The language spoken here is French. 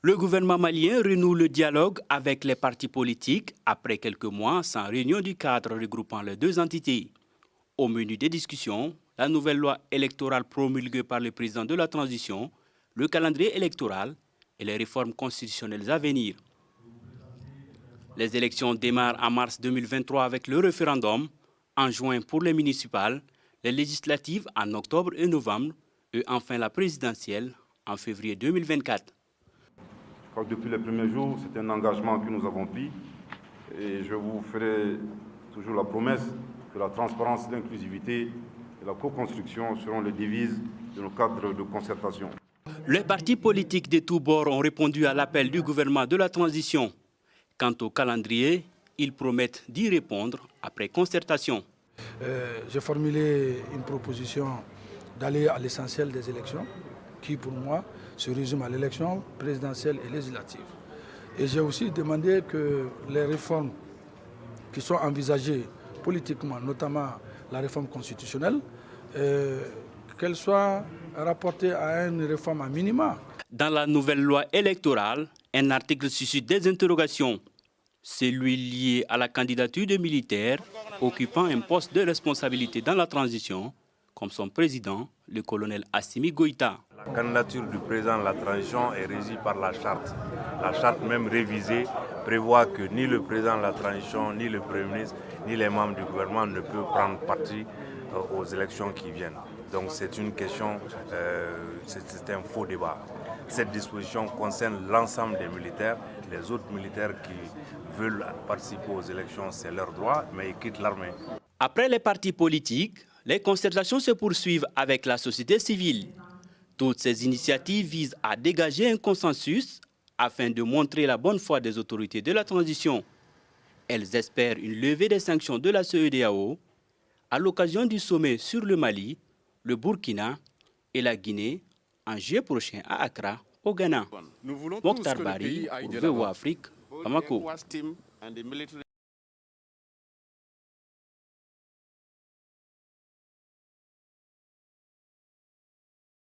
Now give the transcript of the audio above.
Le gouvernement malien renoue le dialogue avec les partis politiques après quelques mois sans réunion du cadre regroupant les deux entités. Au menu des discussions, la nouvelle loi électorale promulguée par le président de la transition, le calendrier électoral et les réformes constitutionnelles à venir. Les élections démarrent en mars 2023 avec le référendum, en juin pour les municipales, les législatives en octobre et novembre et enfin la présidentielle en février 2024. Je crois que depuis les premiers jours, c'est un engagement que nous avons pris et je vous ferai toujours la promesse que la transparence, l'inclusivité et la co-construction seront les devises de nos cadres de concertation. Les partis politiques de tous bords ont répondu à l'appel du gouvernement de la transition. Quant au calendrier, ils promettent d'y répondre après concertation. J'ai formulé une proposition d'aller à l'essentiel des élections, qui pour moi se résume à l'élection présidentielle et législative. Et j'ai aussi demandé que les réformes qui sont envisagées politiquement, notamment la réforme constitutionnelle, qu'elles soient rapportées à une réforme à minima. Dans la nouvelle loi électorale, un article suscite des interrogations. Celui lié à la candidature de militaires occupant un poste de responsabilité dans la transition, comme son président, le colonel Assimi Goïta. La candidature du président de la transition est régie par la charte. La charte même révisée prévoit que ni le président de la transition, ni le Premier ministre, ni les membres du gouvernement ne peuvent prendre parti aux élections qui viennent. Donc c'est une question, c'est un faux débat. Cette disposition concerne l'ensemble des militaires. Les autres militaires qui veulent participer aux élections, c'est leur droit, mais ils quittent l'armée. Après les partis politiques, les concertations se poursuivent avec la société civile. Toutes ces initiatives visent à dégager un consensus afin de montrer la bonne foi des autorités de la transition. Elles espèrent une levée des sanctions de la CEDEAO à l'occasion du sommet sur le Mali, le Burkina et la Guinée en juillet prochain à Accra, au Ghana. Nous voulons Mokhtar tous que le Bari pays aille pour de VOA l'avant. Afrique, Bamako.